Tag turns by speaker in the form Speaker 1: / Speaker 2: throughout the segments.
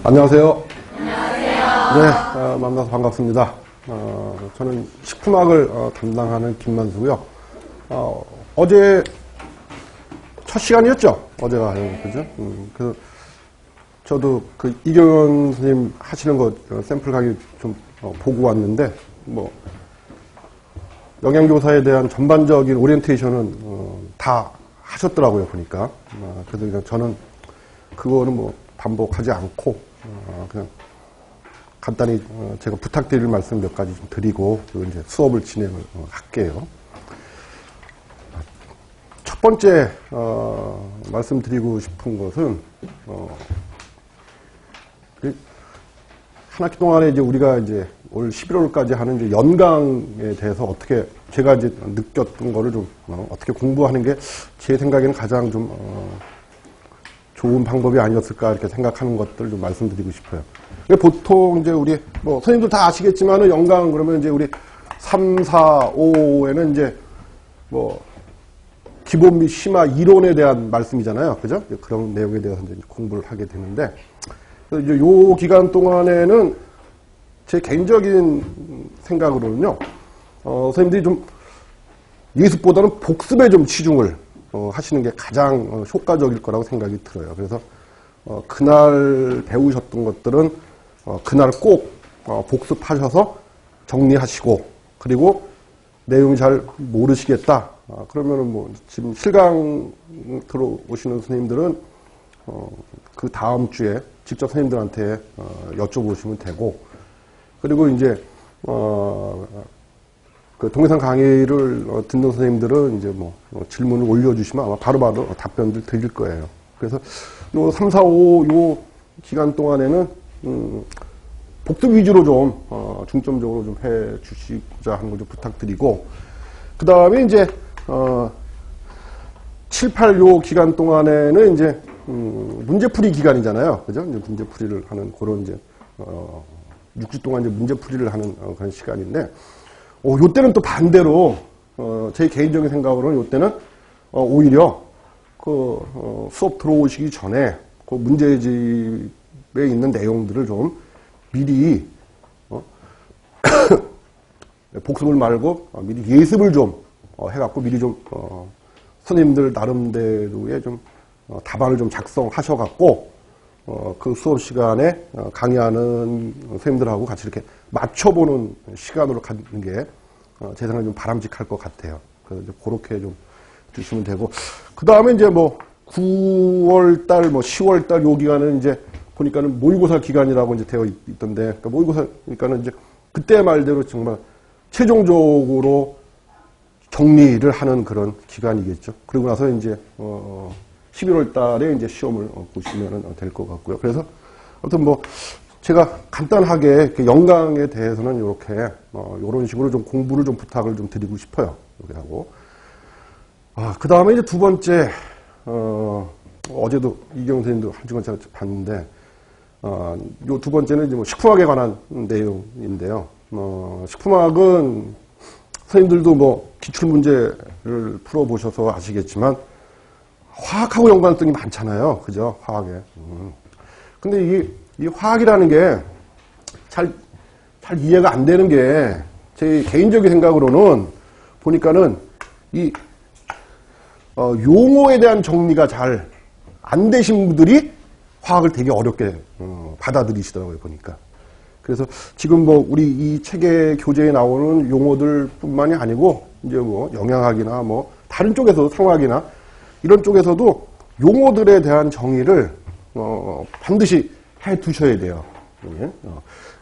Speaker 1: 안녕하세요. 네, 만나서 반갑습니다. 저는 식품학을 담당하는 김만수고요. 어제 첫 시간이었죠? 어제가, 그죠? 그래서 저도 그 이경영 선생님 하시는 거 샘플 강의 좀 보고 왔는데, 영양교사에 대한 전반적인 오리엔테이션은 다 하셨더라고요, 보니까. 그래서 그냥 저는 그거는 반복하지 않고, 그냥 간단히 제가 부탁드릴 말씀 몇 가지 좀 드리고, 그리고 이제 수업을 진행을 할게요. 첫 번째, 말씀드리고 싶은 것은, 한 학기 동안에 이제 우리가 이제 올 11월까지 하는 이제 연강에 대해서 어떻게 제가 이제 느꼈던 거를 좀 어떻게 공부하는 게 제 생각에는 가장 좀 좋은 방법이 아니었을까 이렇게 생각하는 것들 좀 말씀드리고 싶어요. 보통 이제 우리 선생님들 다 아시겠지만은 연강 그러면 이제 우리 3, 4, 5에는 이제 기본 및 심화 이론에 대한 말씀이잖아요. 그죠? 그런 내용에 대해서 이제 공부를 하게 되는데 이제 요 기간 동안에는 제 개인적인 생각으로는요, 선생님들이 좀 예습보다는 복습에 좀 치중을 하시는 게 가장 효과적일 거라고 생각이 들어요. 그래서 그날 배우셨던 것들은 그날 꼭 복습하셔서 정리하시고, 그리고 내용이 잘 모르시겠다. 그러면은 지금 실강 들어오시는 선생님들은 그 다음 주에 직접 선생님들한테 여쭤보시면 되고, 그리고 이제 그 동영상 강의를 듣는 선생님들은 이제 질문을 올려주시면 아마 바로바로 답변들 드릴 거예요. 그래서 요 3, 4, 5 요 기간 동안에는 복습 위주로 좀 중점적으로 좀 해 주시고자 하는 걸 좀 부탁드리고, 그 다음에 이제 7, 8 요 기간 동안에는 이제 문제풀이 기간이잖아요. 그죠? 이제 문제풀이를 하는 그런 이제 6주 동안 이제 문제풀이를 하는 그런 시간인데, 요때는 또 반대로 제 개인적인 생각으로는 요때는 오히려 그 수업 들어오시기 전에 그 문제집에 있는 내용들을 좀 미리 복습을 말고 미리 예습을 좀 해갖고 미리 좀 선생님들 나름대로의 좀 답안을 좀 작성하셔갖고 그 수업 시간에 강의하는 선생님들하고 같이 이렇게 맞춰보는 시간으로 갖는 게 제 생각에 좀 바람직할 것 같아요. 그래서 이제 그렇게 좀 주시면 되고, 그 다음에 이제 9월달, 10월달 요 기간은 이제 보니까는 모의고사 기간이라고 이제 되어 있던데, 그러니까 모의고사니까는 이제 그때 말대로 정말 최종적으로 정리를 하는 그런 기간이겠죠. 그리고 나서 이제 11월 달에 이제 시험을 보시면 될 것 같고요. 그래서 아무튼 제가 간단하게 연강에 대해서는 이렇게 이런 식으로 좀 공부를 좀 부탁을 좀 드리고 싶어요. 이렇게 하고 그 다음에 이제 두 번째 어제도 이경 선생님도 한 시간 제가 봤는데 요 두 번째는 이제 식품학에 관한 내용인데요. 식품학은 선생님들도 기출 문제를 풀어보셔서 아시겠지만 화학하고 연관성이 많잖아요. 그죠? 화학에. 근데 이 화학이라는 게 잘 이해가 안 되는 게 제 개인적인 생각으로는 보니까는 용어에 대한 정리가 잘 안 되신 분들이 화학을 되게 어렵게 받아들이시더라고요, 보니까. 그래서 지금 우리 이 책의 교재에 나오는 용어들 뿐만이 아니고 이제 영양학이나 다른 쪽에서도 상학이나 이런 쪽에서도 용어들에 대한 정의를 반드시 해 두셔야 돼요.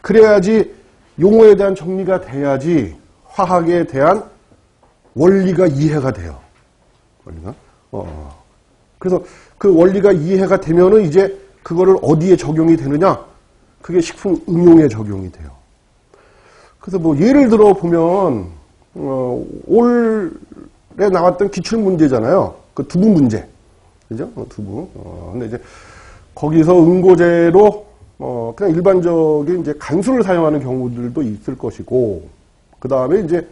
Speaker 1: 그래야지 용어에 대한 정리가 돼야지 화학에 대한 원리가 이해가 돼요. 원리가. 그래서 그 원리가 이해가 되면은 이제 그거를 어디에 적용이 되느냐? 그게 식품 응용에 적용이 돼요. 그래서 예를 들어 보면 올해 나왔던 기출 문제잖아요. 그 두부 문제. 그죠? 두부. 근데 이제 거기서 응고제로 그냥 일반적인 이제 간수를 사용하는 경우들도 있을 것이고, 그 다음에 이제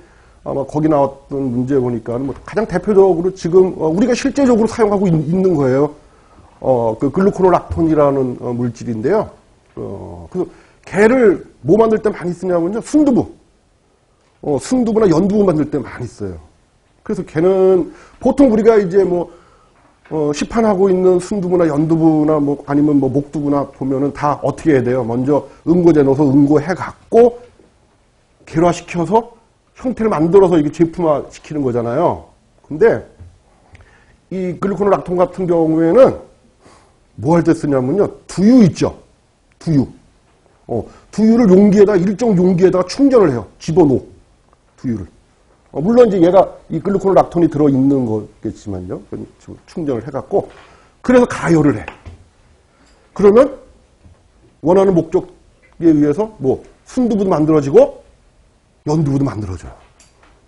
Speaker 1: 아마 거기 나왔던 문제 보니까는 가장 대표적으로 지금 우리가 실제적으로 사용하고 있는 거예요. 그 글루코노락톤이라는 물질인데요. 그래서 개를 뭐 만들 때 많이 쓰냐면요. 순두부. 순두부나 연두부 만들 때 많이 써요. 그래서 개는 보통 우리가 이제 뭐, 시판하고 있는 순두부나 연두부나 뭐 아니면 뭐 목두부나 보면은 다 어떻게 해야 돼요? 먼저 응고제 넣어서 응고해갖고 계류화시켜서 형태를 만들어서 이게 제품화 시키는 거잖아요. 근데 이 글루코노락톤 같은 경우에는 뭐 할 때 쓰냐면요. 두유 있죠? 두유. 두유를 일정 용기에다가 충전을 해요. 집어넣어. 두유를. 물론 이제 얘가 이 글루코노락톤이 들어있는 거겠지만요. 충전을 해갖고. 그래서 가열을 해. 그러면 원하는 목적에 의해서 뭐 순두부도 만들어지고 연두부도 만들어져요.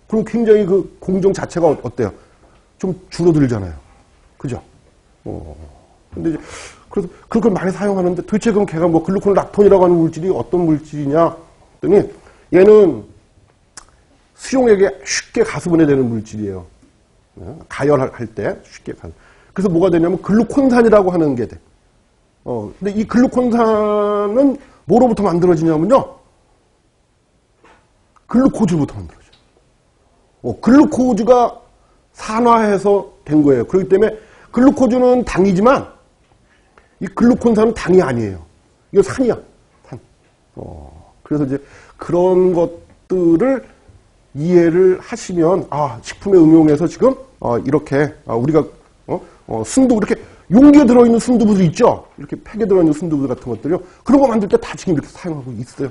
Speaker 1: 그럼 굉장히 그 공정 자체가 어때요? 좀 줄어들잖아요. 그죠? 근데 이제 그래서 그걸 많이 사용하는데 도대체 그럼 걔가 뭐 글루코노락톤이라고 하는 물질이 어떤 물질이냐 했더니 얘는 수용액에 쉽게 가수분해되는 물질이에요. 가열할 때 쉽게 그래서 뭐가 되냐면 글루콘산이라고 하는 게 돼. 근데 이 글루콘산은 뭐로부터 만들어지냐면요. 글루코즈부터 만들어져요. 글루코즈가 산화해서 된 거예요. 그렇기 때문에 글루코즈는 당이지만 이 글루콘산은 당이 아니에요. 이거 산이야. 산. 그래서 이제 그런 것들을 이해를 하시면 식품에 응용해서 지금 이렇게 우리가 순두부 이렇게 용기에 들어있는 순두부들 있죠. 이렇게 팩에 들어있는 순두부 같은 것들요. 그런 거 만들 때 다 지금 이렇게 사용하고 있어요.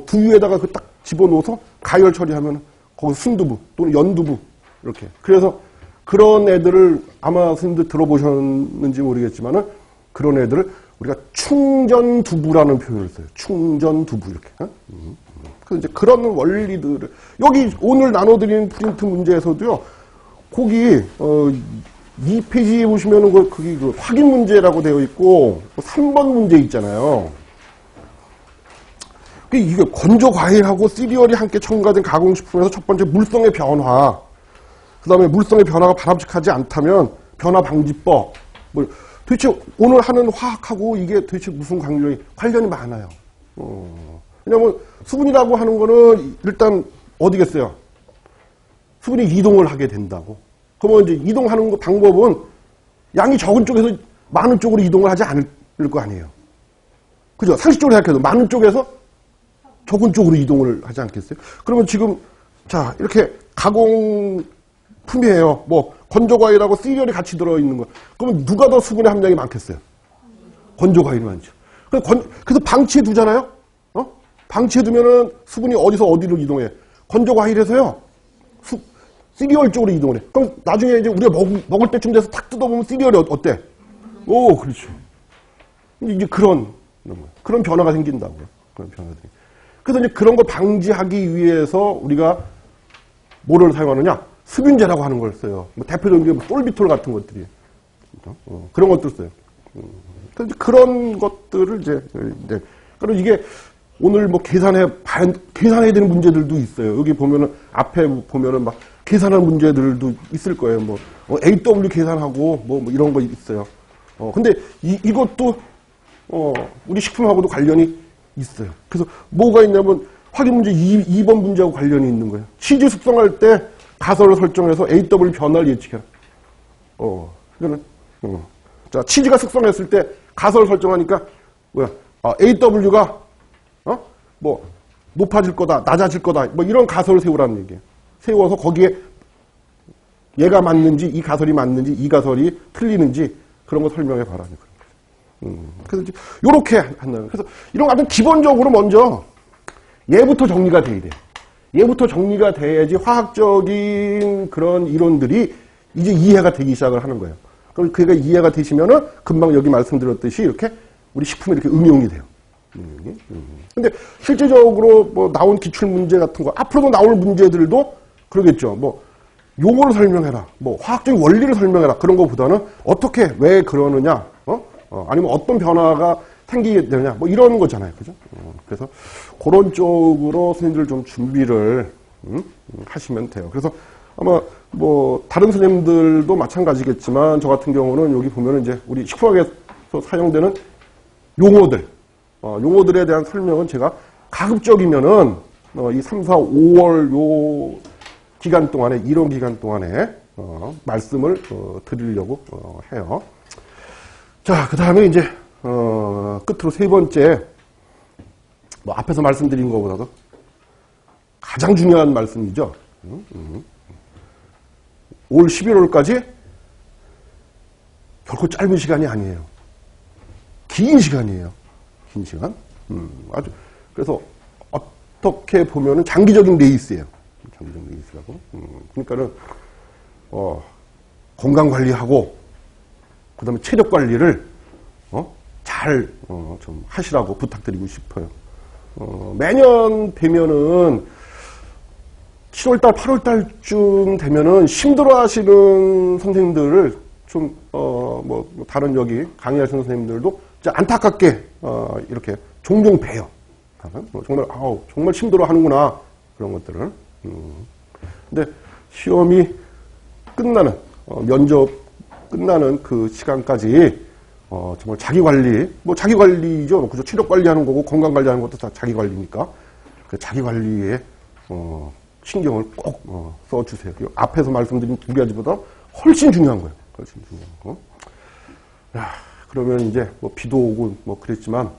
Speaker 1: 두유에다가 그 딱 집어넣어서 가열 처리하면 거기 순두부 또는 연두부 이렇게. 그래서 그런 애들을 아마 선생님들 들어보셨는지 모르겠지만은 그런 애들을 우리가 충전두부라는 표현을 써요. 충전두부 이렇게. 그래서 이제 그런 원리들을 여기 오늘 나눠드리는 프린트 문제에서도요. 거기 2페이지에 보시면은 거기 그 확인 문제라고 되어 있고 3번 문제 있잖아요. 이게 건조 과일하고 시리얼이 함께 첨가된 가공식품에서 첫 번째 물성의 변화. 그 다음에 물성의 변화가 바람직하지 않다면 변화 방지법. 도대체 오늘 하는 화학하고 이게 도대체 무슨 관련이 많아요. 왜냐면 수분이라고 하는 거는 일단 어디겠어요? 수분이 이동을 하게 된다고. 그러면 이제 이동하는 방법은 양이 적은 쪽에서 많은 쪽으로 이동을 하지 않을 거 아니에요. 그죠? 상식적으로 생각해도 많은 쪽에서 적은 쪽으로 이동을 하지 않겠어요? 그러면 지금 자 이렇게 가공품이에요. 뭐 건조과일하고 시리얼이 같이 들어있는 거. 그러면 누가 더 수분의 함량이 많겠어요? 건조과일이 많죠. 그래서 방치해 두잖아요? 방치해 두면은 수분이 어디서 어디로 이동해? 건조과일에서요. 시리얼 쪽으로 이동을 해. 그럼 나중에 이제 우리가 먹을 때쯤 돼서 탁 뜯어보면 시리얼이 어때? 오, 그렇죠. 이제 그런 변화가 생긴다고요. 그런 변화가 생긴다. 그래서 이제 그런 걸 방지하기 위해서 우리가 뭐를 사용하느냐? 습윤제라고 하는 걸 써요. 대표적인 게 솔비톨 같은 것들이. 그런 것들 써요. 그래서 그런 것들을 이제, 그리고 이게 오늘 뭐 계산해야 되는 문제들도 있어요. 여기 보면은, 앞에 보면은 막 계산하는 문제들도 있을 거예요. 뭐, AW 계산하고 뭐 이런 거 있어요. 근데 이것도, 우리 식품하고도 관련이 있어요. 그래서 뭐가 있냐면 확인 문제 2번 문제하고 관련이 있는 거예요. 치즈 숙성할 때 가설을 설정해서 AW 변화를 예측해라. 이거는 자 치즈가 숙성했을 때 가설을 설정하니까 뭐야? AW가 뭐 높아질 거다, 낮아질 거다, 뭐 이런 가설을 세우라는 얘기예요. 세워서 거기에 얘가 맞는지, 이 가설이 맞는지, 이 가설이 틀리는지 그런 거 설명해 봐라는 거예요. 그래서 이제 요렇게 한다는. 그래서 이런 거 아주 기본적으로 먼저 얘부터 정리가 돼야 돼요. 얘부터 정리가 돼야지 화학적인 그런 이론들이 이제 이해가 되기 시작을 하는 거예요. 그럼 그게 이해가 되시면은 금방 여기 말씀드렸듯이 이렇게 우리 식품에 이렇게 응용이 돼요. 근데 실제적으로 뭐 나온 기출 문제 같은 거 앞으로도 나올 문제들도 그러겠죠. 뭐 요거를 설명해라. 뭐 화학적인 원리를 설명해라. 그런 거보다는 어떻게 왜 그러느냐. 아니면 어떤 변화가 생기게 되느냐. 뭐 이런 거잖아요. 그죠? 그래서 그런 쪽으로 선생님들 좀 준비를 하시면 돼요. 그래서 아마 뭐 다른 선생님들도 마찬가지겠지만 저 같은 경우는 여기 보면은 이제 우리 식품학에서 사용되는 용어들 용어들에 대한 설명은 제가 가급적이면은 이 3, 4, 5월 요 기간 동안에, 이런 기간 동안에 말씀을 드리려고 해요. 자, 그 다음에 이제 끝으로 세 번째, 뭐 앞에서 말씀드린 것보다도 가장 중요한 말씀이죠. 올 11월까지 결코 짧은 시간이 아니에요. 긴 시간이에요. 긴 시간. 아주, 그래서 어떻게 보면은 장기적인 레이스예요. 장기적인 레이스라고. 그러니까는, 건강 관리하고, 그 다음에 체력 관리를, 잘, 좀 하시라고 부탁드리고 싶어요. 매년 되면은, 7월달, 8월달쯤 되면은 힘들어 하시는 선생님들을 좀, 뭐, 다른 여기 강의하시는 선생님들도 안타깝게, 이렇게 종종 봬요. 정말, 정말 힘들어 하는구나. 그런 것들을. 근데 시험이 끝나는, 면접 끝나는 그 시간까지, 정말 자기 관리, 뭐 자기 관리죠. 그죠? 체력 관리하는 거고 건강 관리하는 것도 다 자기 관리니까. 그 자기 관리에, 신경을 꼭, 써주세요. 앞에서 말씀드린 두 가지보다 훨씬 중요한 거예요. 훨씬 중요한 거. 야, 그러면 이제 뭐 비도 오고 뭐 그랬지만,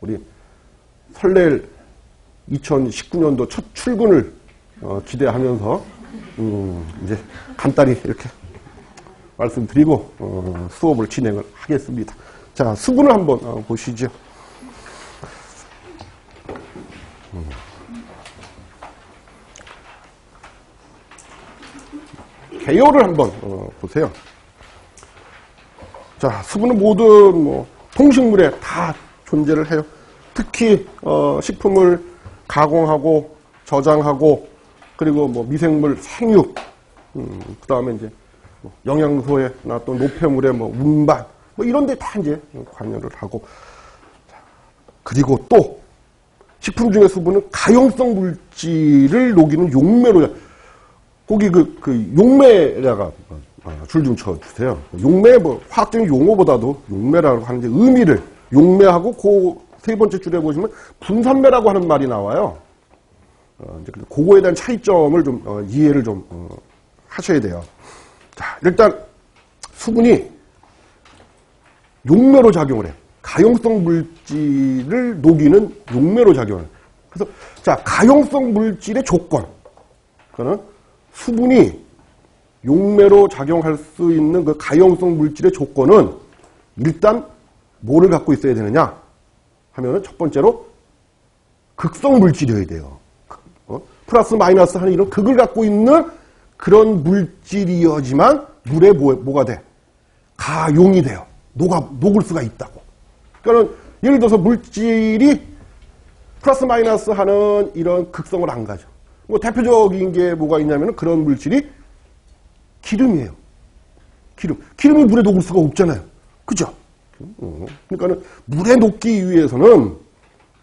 Speaker 1: 우리 설레일 2019년도 첫 출근을 기대하면서 이제 간단히 이렇게 말씀드리고 수업을 진행을 하겠습니다. 자, 수분을 한번 보시죠. 개요를 한번 보세요. 자, 수분은 모든 뭐 동식물에 다 존재를 해요. 특히 식품을 가공하고 저장하고 그리고 뭐 미생물 생육, 그 다음에 이제 뭐 영양소에나 또 노폐물에 뭐 운반 뭐 이런 데 다 이제 관여를 하고, 그리고 또 식품 중에 수분은 가용성 물질을 녹이는 용매로, 거기 그 용매라가 줄 좀 쳐주세요. 용매 뭐 화학적인 용어보다도 용매라고 하는 게 의미를, 용매하고 그 세 번째 줄에 보시면 분산매라고 하는 말이 나와요. 이제 그거에 대한 차이점을 좀 이해를 좀 하셔야 돼요. 자, 일단 수분이 용매로 작용을 해. 가용성 물질을 녹이는 용매로 작용을 해. 그래서 자, 가용성 물질의 조건. 그거는 수분이 용매로 작용할 수 있는 그 가용성 물질의 조건은 일단 뭐를 갖고 있어야 되느냐 하면은 첫 번째로 극성 물질이어야 돼요. 플러스 마이너스 하는 이런 극을 갖고 있는 그런 물질이어야지만 물에 뭐가 돼? 가용이 돼요. 녹을 수가 있다고. 그러니까 예를 들어서 물질이 플러스 마이너스 하는 이런 극성을 안 가져. 뭐 대표적인 게 뭐가 있냐면 그런 물질이 기름이에요. 기름이 물에 녹을 수가 없잖아요. 그죠? 그러니까는 물에 녹기 위해서는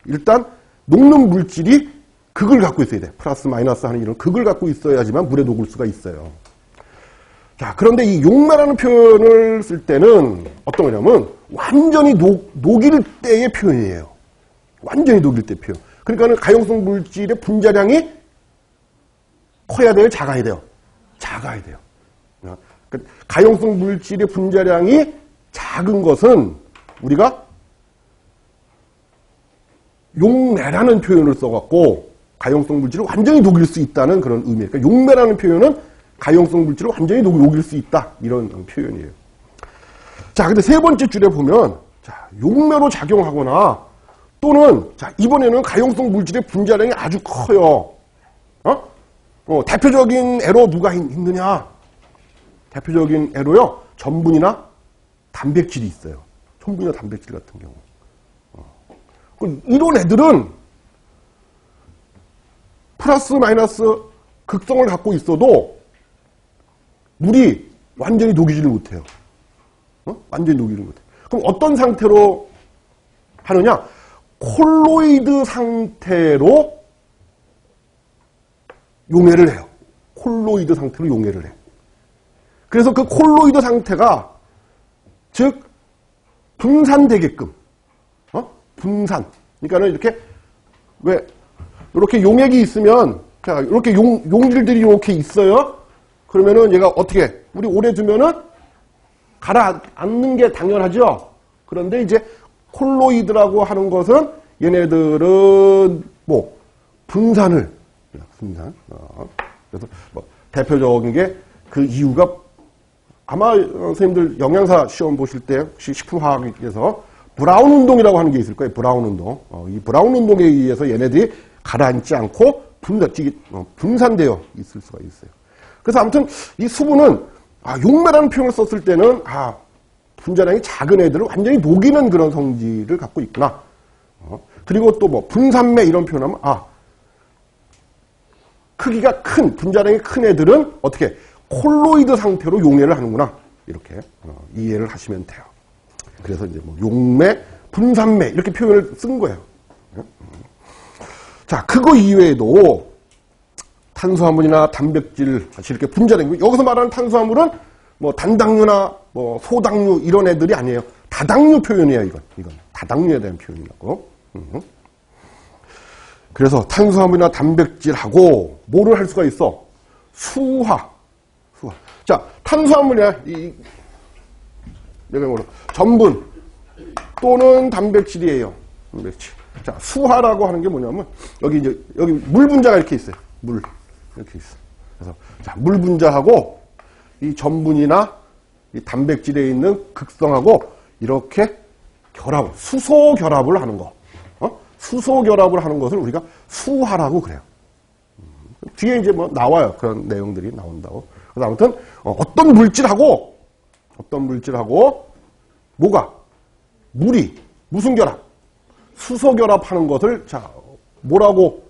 Speaker 1: 일단 녹는 물질이 극을 갖고 있어야 돼. 플러스 마이너스 하는 이런 극을 갖고 있어야지만 물에 녹을 수가 있어요. 자, 그런데 이 용매라는 표현을 쓸 때는 어떤 거냐면 완전히 녹일 때의 표현이에요. 완전히 녹일 때 표현. 그러니까는 가용성 물질의 분자량이 커야 돼요? 작아야 돼요? 작아야 돼요. 가용성 물질의 분자량이 작은 것은 우리가 용매라는 표현을 써갖고 가용성 물질을 완전히 녹일 수 있다는 그런 의미예요. 그러니까 용매라는 표현은 가용성 물질을 완전히 녹일 수 있다. 이런 표현이에요. 자, 근데 세 번째 줄에 보면, 자, 용매로 작용하거나 또는, 자, 이번에는 가용성 물질의 분자량이 아주 커요. 대표적인 애로 누가 있느냐? 대표적인 애로요, 전분이나 단백질이 있어요. 전분이나 단백질 같은 경우. 이런 애들은 플러스 마이너스 극성을 갖고 있어도 물이 완전히 녹이지를 못해요. 완전히 녹이지를 못해요. 그럼 어떤 상태로 하느냐? 콜로이드 상태로 용해를 해요. 콜로이드 상태로 용해를 해. 그래서 그 콜로이드 상태가 즉 분산되게끔 분산. 그러니까는 이렇게 왜 이렇게 용액이 있으면 자 이렇게 용질들이 이렇게 있어요. 그러면은 얘가 어떻게 우리 오래 두면은 가라앉는 게 당연하죠. 그런데 이제 콜로이드라고 하는 것은 얘네들은 뭐 분산. 그래서 뭐 대표적인 게 그 이유가 아마 선생님들 영양사 시험 보실 때 혹시 식품화학에서 브라운 운동이라고 하는 게 있을 거예요. 브라운 운동. 이 브라운 운동에 의해서 얘네들이 가라앉지 않고 분산되어 있을 수가 있어요. 그래서 아무튼 이 수분은 용매라는 표현을 썼을 때는 분자량이 작은 애들을 완전히 녹이는 그런 성질을 갖고 있구나. 그리고 또 뭐 분산매 이런 표현하면 크기가 큰 분자량이 큰 애들은 어떻게 콜로이드 상태로 용매를 하는구나. 이렇게 이해를 하시면 돼요. 그래서 이제 뭐 용매, 분산매 이렇게 표현을 쓴 거예요. 자, 그거 이외에도 탄수화물이나 단백질 같이 이렇게 분자된 거. 여기서 말하는 탄수화물은 뭐 단당류나 뭐 소당류 이런 애들이 아니에요. 다당류 표현이에요, 이건. 다당류에 대한 표현이라고. 그래서 탄수화물이나 단백질하고 뭐를 할 수가 있어? 수화. 자, 탄수화물이야. 내가 뭐라 전분 또는 단백질이에요. 단백질. 자, 수화라고 하는 게 뭐냐면 여기 물 분자가 이렇게 있어요. 물 이렇게 있어. 그래서 자, 물 분자하고 이 전분이나 이 단백질에 있는 극성하고 이렇게 수소 결합을 하는 거. 수소 결합을 하는 것을 우리가 수화라고 그래요. 뒤에 이제 뭐 나와요. 그런 내용들이 나온다고. 그래서 아무튼 어떤 물질하고 뭐가 물이 무슨 결합? 수소 결합하는 것을 자 뭐라고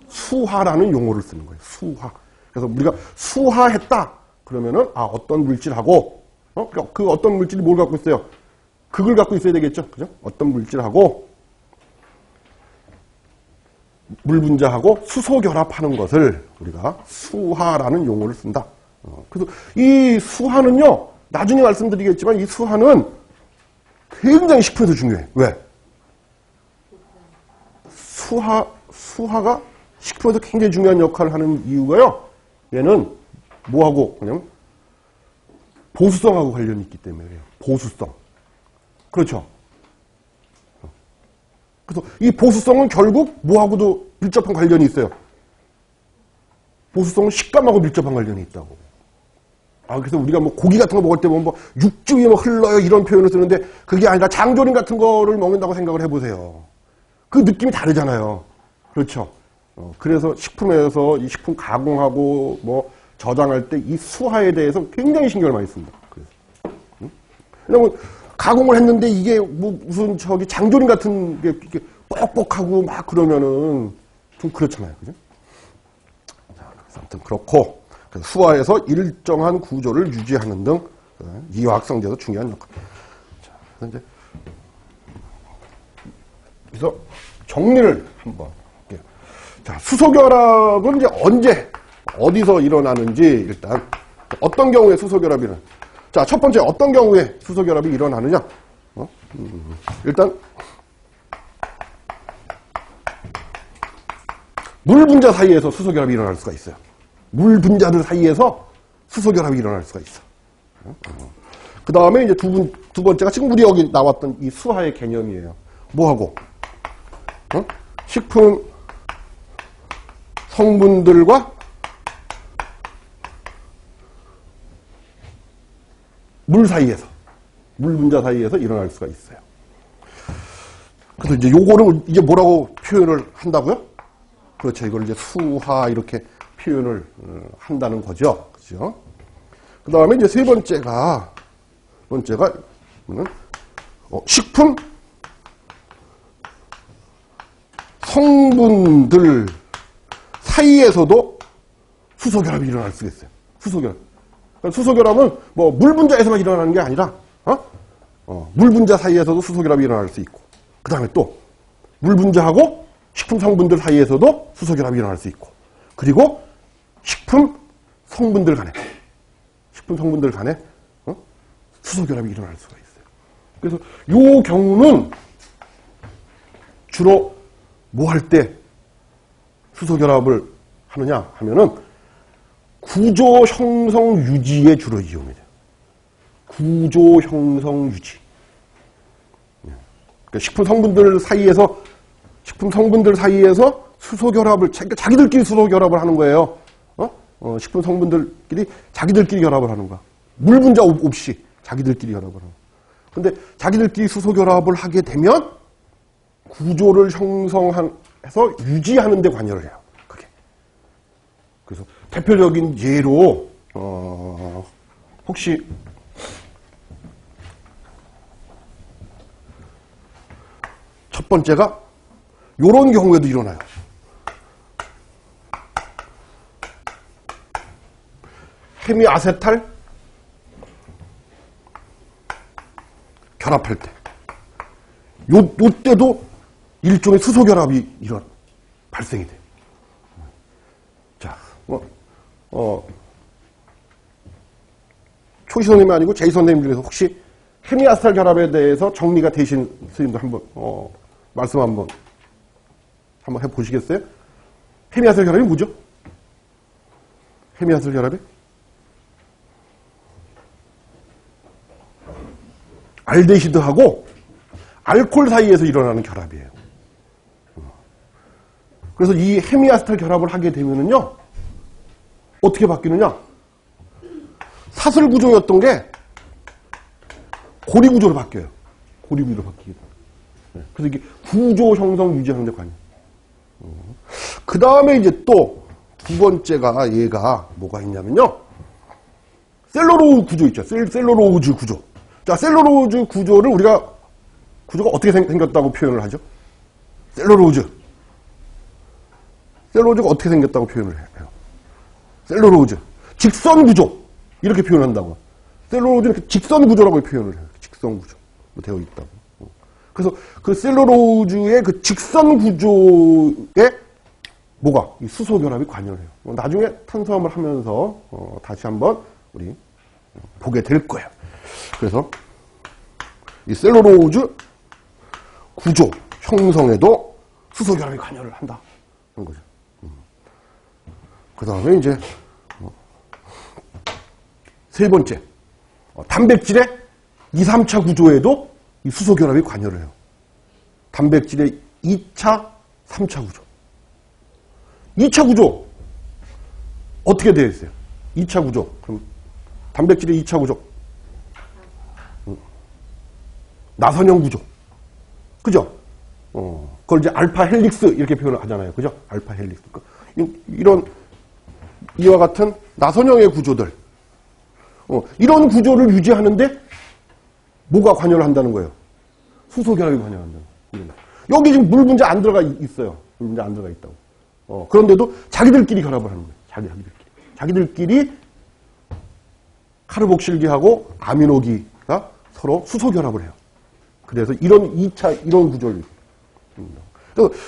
Speaker 1: 수화라는 용어를 쓰는 거예요. 수화. 그래서 우리가 수화했다 그러면은 어떤 물질하고 그 어떤 물질이 뭘 갖고 있어요? 극을 갖고 있어야 되겠죠. 그죠? 어떤 물질하고 물 분자하고 수소 결합하는 것을 우리가 수화라는 용어를 쓴다. 그래서 이 수화는요, 나중에 말씀드리겠지만 이 수화는 굉장히 식품에서 중요해. 왜? 수화가 식품에서 굉장히 중요한 역할을 하는 이유가요, 얘는 뭐하고 그냥 보수성하고 관련이 있기 때문에 그래요. 보수성. 그렇죠. 그래서 이 보수성은 결국 뭐하고도 밀접한 관련이 있어요. 보수성은 식감하고 밀접한 관련이 있다고. 그래서 우리가 뭐 고기 같은 거 먹을 때 보면 뭐 육즙이 뭐 흘러요 이런 표현을 쓰는데 그게 아니라 장조림 같은 거를 먹는다고 생각을 해보세요. 그 느낌이 다르잖아요. 그렇죠. 그래서 식품에서 이 식품 가공하고 뭐 저장할 때 이 수화에 대해서 굉장히 신경을 많이 씁니다. 그래서. 왜냐면 가공을 했는데 이게 뭐 무슨 장조림 같은 게 이렇게 뻑뻑하고 막 그러면은 좀 그렇잖아요. 그죠? 자, 그래서 아무튼 그렇고, 수화에서 일정한 구조를 유지하는 등 이화학성제에서 중요한 역할. 자, 그래서 정리를 한번 할게요. 자, 수소결합은 이제 언제, 어디서 일어나는지 일단 어떤 경우에 수소결합이 일어나? 자, 첫 번째 어떤 경우에 수소결합이 일어나느냐? 일단 물 분자 사이에서 수소결합이 일어날 수가 있어요. 물 분자들 사이에서 수소결합이 일어날 수가 있어. 그 다음에 이제 두 번째가 지금 우리 여기 나왔던 이 수화의 개념이에요. 뭐하고? 식품 성분들과 물 사이에서, 물 분자 사이에서 일어날 수가 있어요. 그래서 이제 요거를 이제 뭐라고 표현을 한다고요? 그렇죠. 이걸 이제 수화 이렇게 표현을 한다는 거죠. 그죠? 그 다음에 이제 세 번째가 식품 성분들 사이에서도 수소결합이 일어날 수가 있어요. 수소결합. 그러니까 수소결합은 뭐 물 분자에서만 일어나는 게 아니라 물 분자 사이에서도 수소결합이 일어날 수 있고 그 다음에 또 물 분자하고 식품 성분들 사이에서도 수소결합이 일어날 수 있고 그리고 식품 성분들 간에 수소결합이 일어날 수가 있어요. 그래서 요 경우는 주로 뭐 할 때 수소결합을 하느냐 하면은 구조 형성 유지에 주로 이용이 돼요. 구조 형성 유지. 그러니까 식품 성분들 사이에서 수소결합을, 자기들끼리 수소결합을 하는 거예요. 식품 성분들끼리 자기들끼리 결합을 하는 거야. 물 분자 없이 자기들끼리 결합을 하는 거야. 근데 자기들끼리 수소결합을 하게 되면 구조를 형성해서 유지하는 데 관여를 해요. 그게. 그래서 대표적인 예로 혹시 첫 번째가 요런 경우에도 일어나요. 헤미아세탈 결합할 때 요때도 일종의 수소결합이 발생이 돼요. 자, 초시 선생님이 아니고 제이 선생님 중에서 혹시 헤미아세탈 결합에 대해서 정리가 되신 스님도 한번 말씀 한번 해보시겠어요? 헤미아세탈 결합이 뭐죠? 헤미아세탈 결합이 알데히드하고 알코올 사이에서 일어나는 결합이에요. 그래서 이 헤미아세탈 결합을 하게 되면은요, 어떻게 바뀌느냐? 사슬 구조였던 게 고리 구조로 바뀌어요. 고리 구조로 바뀌게 돼요. 그래서 이게 구조 형성 유지하는 데 관여. 그 다음에 이제 또 두 번째가 얘가 뭐가 있냐면요. 셀룰로즈 구조 있죠. 셀룰로즈 구조. 자, 셀룰로즈 구조를 우리가 구조가 어떻게 생겼다고 표현을 하죠? 셀룰로즈가 어떻게 생겼다고 표현을 해요? 셀룰로즈. 직선 구조. 이렇게 표현한다고. 셀룰로즈는 직선 구조라고 표현을 해요. 직선 구조. 되어 있다고. 그래서 그 셀룰로즈의 그 직선 구조에 뭐가? 이 수소결합이 관여를 해요. 나중에 탄수화물 하면서 다시 한번 우리 보게 될 거예요. 그래서 이 셀룰로즈 구조 형성에도 수소결합이 관여를 한다. 그런 거죠. 그 다음에 이제 세 번째, 단백질의 2, 3차 구조에도 이 수소결합이 관여를 해요. 단백질의 2차, 3차 구조. 2차 구조 어떻게 되어 있어요? 2차 구조. 그럼 단백질의 2차 구조. 나선형 구조. 그죠? 그걸 이제 알파 헬릭스 이렇게 표현을 하잖아요. 그죠? 알파 헬릭스. 이런 이와 같은 나선형의 구조들. 이런 구조를 유지하는데 뭐가 관여를 한다는 거예요? 수소결합이 관여한다는 거예요. 여기 지금 물 분자 안 들어가 있어요. 물 분자 안 들어가 있다고. 그런데도 자기들끼리 결합을 하는 거예요. 자기들끼리 카르복실기하고 아미노기가 서로 수소결합을 해요. 그래서 이런 2차, 이런 구조를.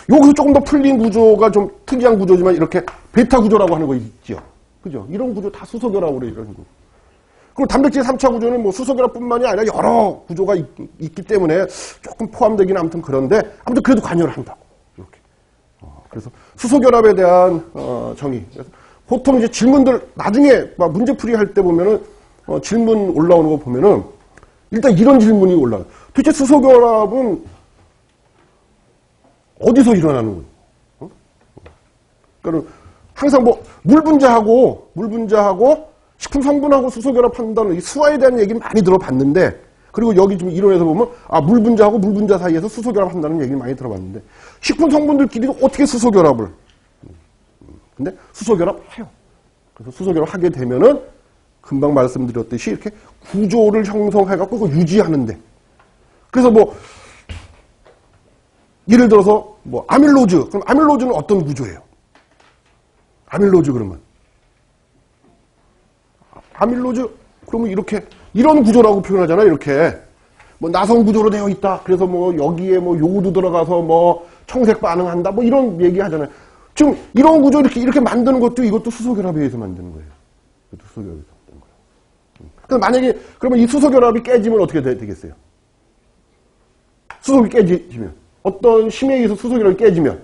Speaker 1: 여기서 조금 더 풀린 구조가 좀 특이한 구조지만 이렇게 베타 구조라고 하는 거 있죠. 그죠? 이런 구조 다 수소결합으로 이런 거. 그리고 단백질 3차 구조는 뭐 수소결합뿐만이 아니라 여러 구조가 있기 때문에 조금 포함되기는 아무튼 그런데 아무튼 그래도 관여를 한다고. 이렇게. 그래서 수소결합에 대한 정의. 그래서 보통 이제 질문들 나중에 막 문제풀이 할 때 보면은 질문 올라오는 거 보면은 일단 이런 질문이 올라와요. 도대체 수소결합은 어디서 일어나는 거예요? 그러니까 항상 뭐 물 분자하고 식품 성분하고 수소결합한다는 이 수화에 대한 얘기는 많이 들어봤는데, 그리고 여기 좀 이론에서 보면 물 분자하고 물 분자 사이에서 수소결합한다는 얘기를 많이 들어봤는데, 식품 성분들끼리도 어떻게 수소결합을? 근데 수소결합해요. 그래서 수소결합하게 되면은 금방 말씀드렸듯이 이렇게 구조를 형성해갖고 그거 유지하는데, 그래서 뭐 예를 들어서 뭐 아밀로즈, 그럼 아밀로즈는 어떤 구조예요? 아밀로즈 그러면 아밀로즈 그러면 이렇게 이런 구조라고 표현하잖아요. 이렇게 뭐 나선 구조로 되어 있다. 그래서 뭐 여기에 뭐 요오드 들어가서 뭐 청색 반응한다. 뭐 이런 얘기 하잖아요. 지금 이런 구조 이렇게 만드는 것도 이것도 수소결합에 의해서 만드는 거예요. 이것도 수소결합에 의해서 만드는 거예요. 그럼 만약에 그러면 이 수소결합이 깨지면 어떻게 되겠어요? 수소가 깨지면 어떤 힘에 의해서 수소결합이 깨지면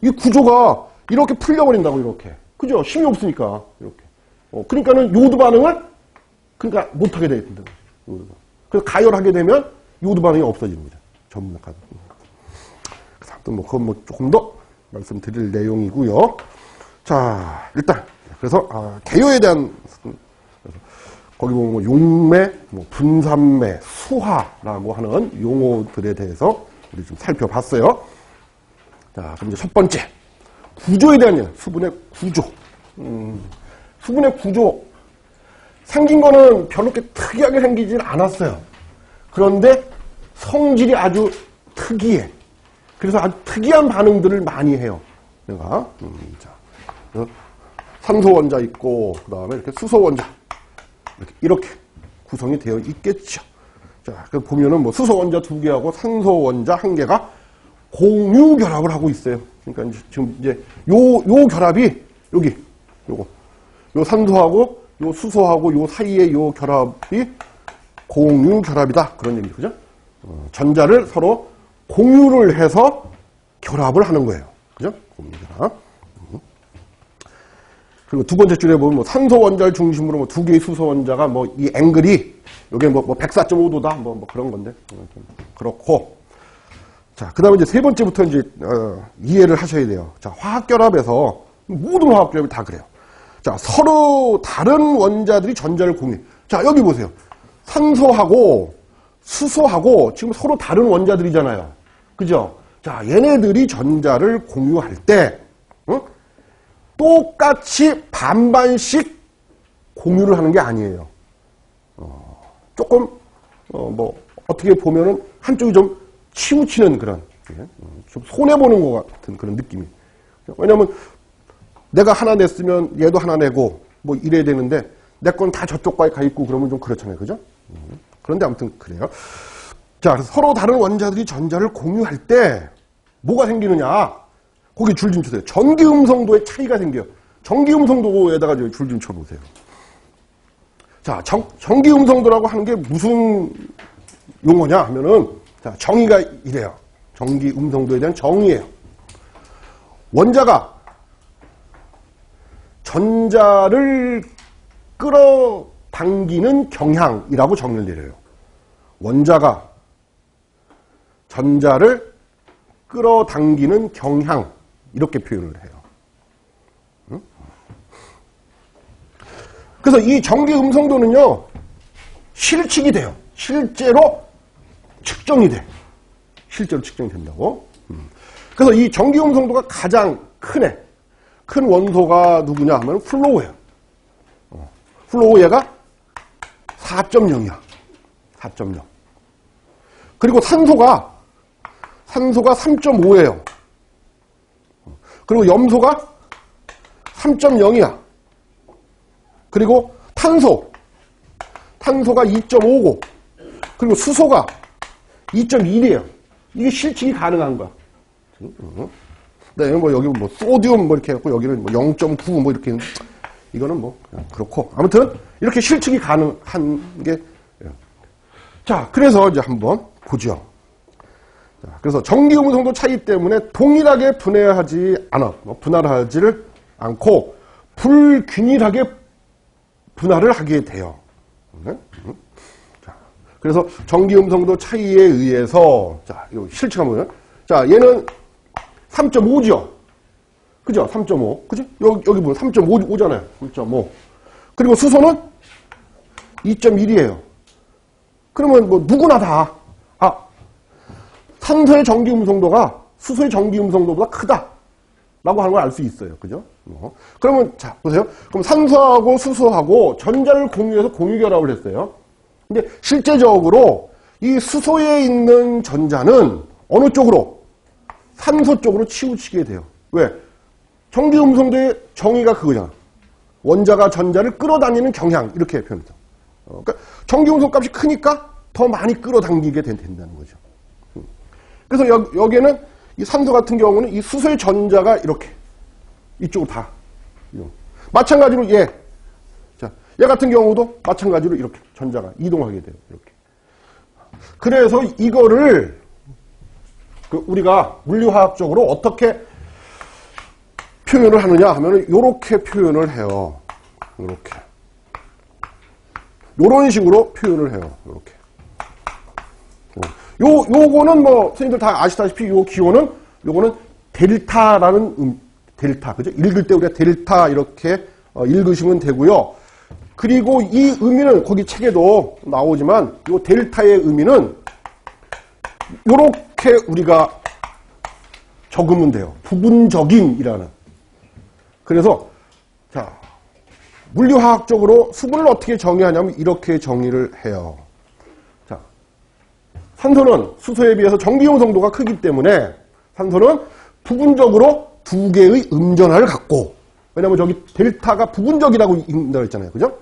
Speaker 1: 이 구조가 이렇게 풀려버린다고, 이렇게. 그죠? 힘이 없으니까, 이렇게. 그러니까는 요드 반응을, 그러니까 못하게 되어 있다. 그래서 가열하게 되면 요드 반응이 없어지는 거죠. 전부 다. 그래서 또 뭐, 그건 뭐 조금 더 말씀드릴 내용이고요. 자, 일단, 그래서, 개요에 대한, 거기 보면 뭐 용매, 뭐 분산매, 수화라고 하는 용어들에 대해서 우리 좀 살펴봤어요. 자, 그럼 이제 첫 번째. 구조에 대한 얘기, 수분의 구조. 수분의 구조. 생긴 거는 별로 그렇게 특이하게 생기진 않았어요. 그런데 성질이 아주 특이해. 그래서 아주 특이한 반응들을 많이 해요. 내가. 자, 산소 원자 있고, 그 다음에 이렇게 수소 원자. 이렇게 구성이 되어 있겠죠. 자, 그 보면은 뭐 수소 원자 2개하고 산소 원자 1개가 공유 결합을 하고 있어요. 그러니까 지금 이제 요 결합이 여기 요거 요 산소하고 요 수소하고 요 사이에 요 결합이 공유 결합이다. 그런 얘기죠. 그죠? 전자를 서로 공유를 해서 결합을 하는 거예요. 그죠? 공유 결합. 그리고 두 번째 줄에 보면 뭐 산소 원자를 중심으로 뭐 2개의 수소 원자가 뭐 이 앵글이 요게 뭐 104.5도다 뭐 그런 건데 그렇고. 자, 그 다음에 이제 세 번째부터 이제, 이해를 하셔야 돼요. 자, 화학결합에서, 모든 화학결합이 다 그래요. 자, 서로 다른 원자들이 전자를 공유해. 자, 여기 보세요. 산소하고 수소하고 지금 서로 다른 원자들이잖아요. 그죠? 자, 얘네들이 전자를 공유할 때, 똑같이 반반씩 공유를 하는 게 아니에요. 조금, 뭐, 어떻게 보면은 한쪽이 좀 치우치는 그런, 좀 손해보는 것 같은 그런 느낌이. 왜냐면 내가 하나 냈으면 얘도 하나 내고 뭐 이래야 되는데 내 건 다 저쪽과에 가 있고 그러면 좀 그렇잖아요. 그죠? 그런데 아무튼 그래요. 자, 그래서 서로 다른 원자들이 전자를 공유할 때 뭐가 생기느냐? 거기 줄 좀 쳐세요. 전기 음성도의 차이가 생겨요. 전기 음성도에다가 줄 좀 쳐보세요. 자, 전기 음성도라고 하는 게 무슨 용어냐 하면은, 자, 정의가 이래요. 전기 음성도에 대한 정의예요. 원자가 전자를 끌어당기는 경향이라고 정의를 내려요. 원자가 전자를 끌어당기는 경향, 이렇게 표현을 해요. 그래서 이 전기 음성도는요, 실측이 돼요. 실제로 측정이 돼. 실제로 측정이 된다고. 그래서 이 전기 음성도가 가장 큰 원소가 누구냐 하면 플로우예요. 플로우 얘가 4.0이야. 4.0. 그리고 산소가 3.5예요. 그리고 염소가 3.0이야. 그리고 탄소가 2.59. 그리고 수소가 2.1이에요. 이게 실측이 가능한 거야. 네, 뭐 여기 뭐 소디움 뭐 이렇게 해갖고 여기는 뭐 0.9 뭐 이렇게 이거는 뭐 그냥 그렇고 아무튼 이렇게 실측이 가능한 게. 자, 그래서 이제 한번 보죠. 자, 그래서 전기 음성도 차이 때문에 동일하게 분할하지를 않고 불균일하게 분할을 하게 돼요. 자, 그래서 전기 음성도 차이에 의해서, 자, 이거 실측 한번 보면, 자, 얘는 3.5죠? 그죠? 3.5. 그죠? 여기 보면 3.5잖아요. 3.5. 그리고 수소는 2.1이에요. 그러면 뭐 누구나 다, 산소의 전기 음성도가 수소의 전기 음성도보다 크다. 라고 하는 걸 알 수 있어요. 그죠? 그러면, 자, 보세요. 그럼 산소하고 수소하고 전자를 공유해서 공유결합을 했어요. 근데 실제적으로 이 수소에 있는 전자는 어느 쪽으로? 산소 쪽으로 치우치게 돼요. 왜? 전기 음성도의 정의가 그거잖아. 원자가 전자를 끌어당기는 경향. 이렇게 표현해서. 그러니까 전기 음성 값이 크니까 더 많이 끌어당기게 된다는 거죠. 그래서 여기에는 이 산소 같은 경우는 이 수소의 전자가 이렇게 이쪽으로 다. 마찬가지로 얘 같은 경우도 마찬가지로 이렇게 전자가 이동하게 돼요. 이렇게. 그래서 이거를 우리가 물리화학적으로 어떻게 표현을 하느냐 하면은 요렇게 표현을 해요. 요렇게. 요런 식으로 표현을 해요. 요렇게. 요거는 뭐 선생님들 다 아시다시피 요 기호는 요거는 델타라는 델타. 그죠? 읽을 때 우리가 델타 이렇게 읽으시면 되고요. 그리고 이 의미는 거기 책에도 나오지만 요 델타의 의미는 요렇게 우리가 적으면 돼요. 부분적인이라는. 그래서 자, 물리화학적으로 수분을 어떻게 정의하냐면 이렇게 정의를 해요. 자, 산소는 수소에 비해서 전기용 성도가 크기 때문에 산소는 부분적으로 두 개의 음전하를 갖고, 왜냐면 저기 델타가 부분적이라고 읽는다고 했잖아요. 그죠?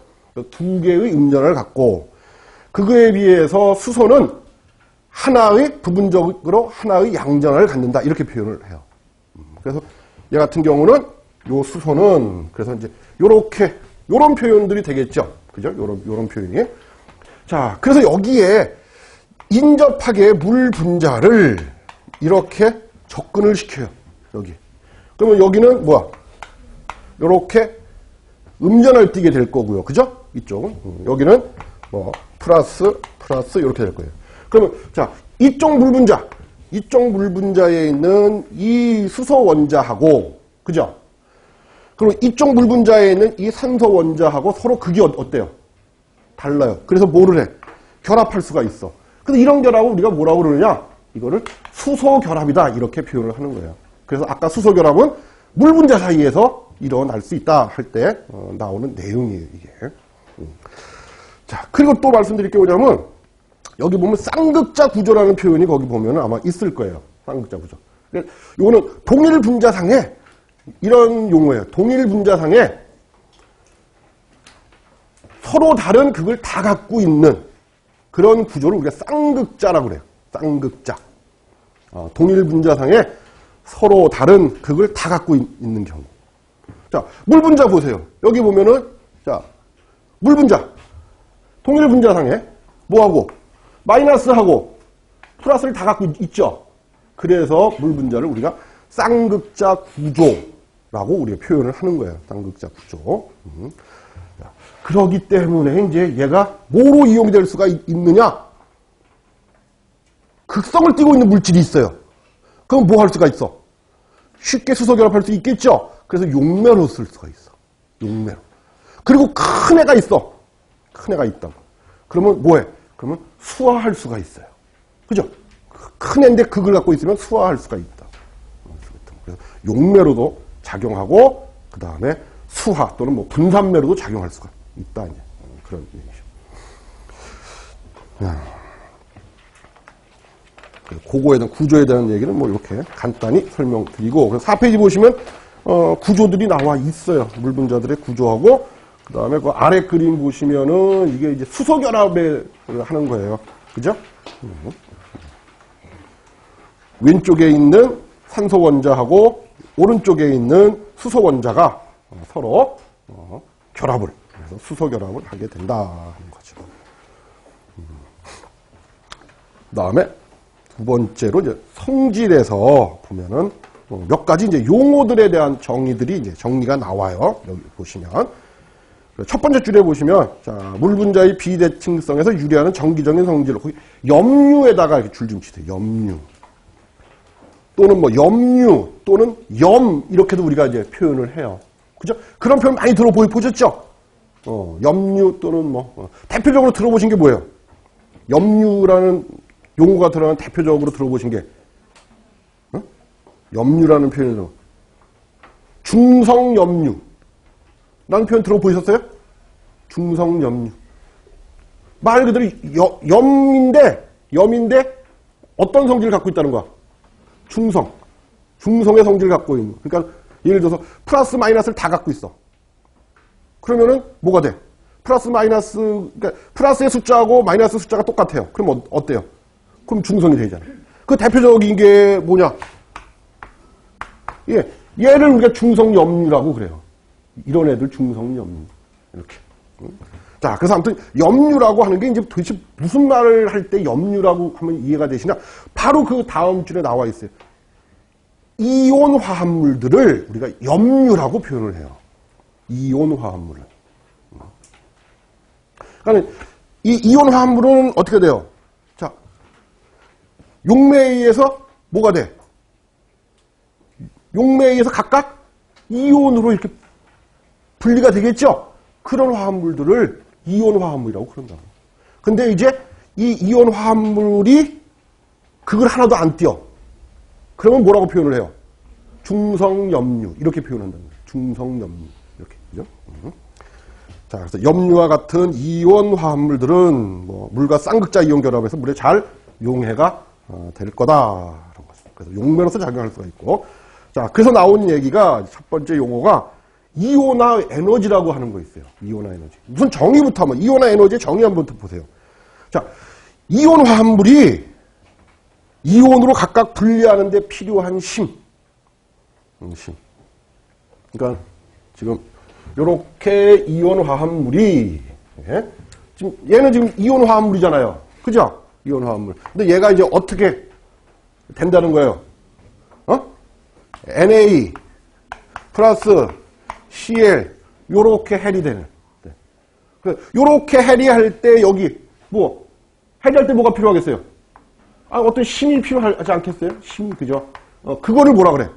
Speaker 1: 두 개의 음전하를 갖고, 그거에 비해서 수소는 하나의 부분적으로 하나의 양전하를 갖는다. 이렇게 표현을 해요. 그래서 얘 같은 경우는 요 수소는 그래서 이제 요렇게 요런 표현들이 되겠죠. 그죠? 요런 표현이. 자, 그래서 여기에 인접하게 물 분자를 이렇게 접근을 시켜요. 여기. 그러면 여기는 뭐야? 요렇게 음전을 띄게 될 거고요. 그죠? 이쪽은. 여기는 뭐 플러스 이렇게 될 거예요. 그러면 자, 이쪽 물 분자에 있는 이 수소 원자하고, 그죠? 그리고 이쪽 물 분자에 있는 이 산소 원자하고 서로 극이 어때요? 달라요. 그래서 뭐를 해? 결합할 수가 있어. 근데 이런 결합을 우리가 뭐라고 그러느냐? 이거를 수소 결합이다. 이렇게 표현을 하는 거예요. 그래서 아까 수소 결합은 물 분자 사이에서 일어날 수 있다 할 때 나오는 내용이에요, 이게. 자, 그리고 또 말씀드릴 게 뭐냐면 여기 보면 쌍극자 구조라는 표현이 거기 보면 아마 있을 거예요. 쌍극자 구조. 이거는 동일 분자상에 이런 용어예요. 동일 분자상에 서로 다른 극을 다 갖고 있는 그런 구조를 우리가 쌍극자라고 그래요. 쌍극자. 동일 분자상에 서로 다른 극을 다 갖고 있는 경우. 자, 물 분자 보세요. 여기 보면은 자, 물 분자. 동일 분자상에 뭐하고? 마이너스하고 플러스를 다 갖고 있죠. 그래서 물 분자를 우리가 쌍극자 구조라고 우리가 표현을 하는 거예요. 쌍극자 구조. 그러기 때문에 이제 얘가 뭐로 이용될 수가 있느냐? 극성을 띠고 있는 물질이 있어요. 그럼 뭐 할 수가 있어? 쉽게 수소 결합할 수 있겠죠? 그래서 용매로 쓸 수가 있어. 용매로. 그리고 큰 애가 있어. 큰 애가 있다고. 그러면 뭐해? 그러면 수화할 수가 있어요. 그죠? 큰 애인데 극을 갖고 있으면 수화할 수가 있다. 그래서 용매로도 작용하고, 그 다음에 수화 또는 뭐 분산매로도 작용할 수가 있다. 이제. 그런 얘기죠. 그거에 대한 구조에 대한 얘기는 뭐 이렇게 간단히 설명드리고, 그래서 4페이지 보시면 구조들이 나와 있어요. 물 분자들의 구조하고, 그 다음에 그 아래 그림 보시면은 이게 이제 수소 결합을 하는 거예요. 그죠? 왼쪽에 있는 산소 원자하고 오른쪽에 있는 수소 원자가 서로 결합을, 그래서 수소 결합을 하게 된다는 거죠. 그 다음에 두 번째로 이제 성질에서 보면은 몇 가지 이제 용어들에 대한 정의들이 이제 정리가 나와요. 여기 보시면. 첫 번째 줄에 보시면, 자, 물 분자의 비대칭성에서 유래하는 정기적인 성질, 거기 염류에다가 이렇게 줄 좀 치세요. 염류. 또는 뭐 염류, 또는 염, 이렇게도 우리가 이제 표현을 해요. 그죠? 그런 표현 많이 들어보셨죠? 염류 또는 뭐, 대표적으로 들어보신 게 뭐예요? 염류라는 용어가 들어간 대표적으로 들어보신 게, 염류라는 표현으로. 중성염류. 라는 표현 들어보셨어요? 중성염류. 말 그대로 염인데 어떤 성질을 갖고 있다는 거야? 중성의 성질을 갖고 있는. 그러니까 예를 들어서 플러스 마이너스를 다 갖고 있어. 그러면은 뭐가 돼? 플러스 마이너스, 그러니까 플러스의 숫자하고 마이너스 숫자가 똑같아요. 그럼 어때요? 그럼 중성이 되잖아요. 그 대표적인 게 뭐냐? 예, 얘를 우리가 중성염류라고 그래요. 이런 애들 중성염류. 이렇게. 자, 그래서 아무튼 염류라고 하는 게 이제 도대체 무슨 말을 할 때 염류라고 하면 이해가 되시나? 바로 그 다음 줄에 나와 있어요. 이온 화합물들을 우리가 염류라고 표현을 해요. 이온 화합물을. 그러니까 이 이온 화합물은 어떻게 돼요? 자, 용매에 의해서 뭐가 돼? 용매에 의해서 각각 이온으로 이렇게 분리가 되겠죠? 그런 화합물들을 이온 화합물이라고 그런다. 근데 이제 이 이온 화합물이 그걸 하나도 안 띄어. 그러면 뭐라고 표현을 해요? 중성염류. 이렇게 표현한다는 거예요. 중성염류. 이렇게. 그죠? 자, 그래서 염류와 같은 이온 화합물들은 뭐 물과 쌍극자 이온 결합해서 물에 잘 용해가 될 거다. 그래서 용매로서 작용할 수가 있고. 자, 그래서 나온 얘기가 첫 번째 용어가 이온화 에너지라고 하는 거 있어요. 이온화 에너지. 무슨 정의부터 한번, 이온화 에너지의 정의 한번 보세요. 자, 이온 화합물이 이온으로 각각 분리하는 데 필요한 심. 그러니까 지금 요렇게 이온 화합물이, 예? 지금 얘는 지금 이온 화합물이잖아요. 그죠? 이온 화합물. 근데 얘가 이제 어떻게 된다는 거예요? Na 플러스 Cl 요렇게 해리되는. 요렇게 해리할 때 여기 뭐 해리할 때 뭐가 필요하겠어요? 어떤 힘이 필요하지 않겠어요? 힘, 그죠? 그거를 뭐라 그래?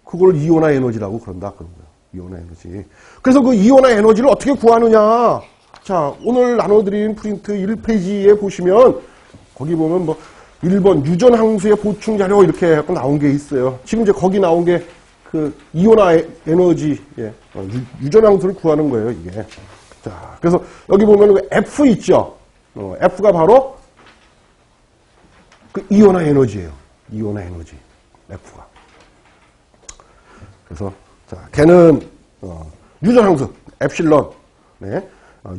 Speaker 1: 그걸 이온화 에너지라고 그런다 그런 거예요. 이온화 에너지. 그래서 그 이온화 에너지를 어떻게 구하느냐? 자, 오늘 나눠드린 프린트 1페이지에 보시면 거기 보면 뭐 1번 유전항수의 보충 자료 이렇게 해서 나온 게 있어요. 지금 이제 거기 나온 게 그 이온화 에너지, 예, 유전항수를 구하는 거예요, 이게. 자, 그래서 여기 보면 그 F 있죠? F가 바로 그 이온화 에너지예요. 이온화 에너지. F가. 그래서, 자, 걔는, 유전항수, 엡실론. 네.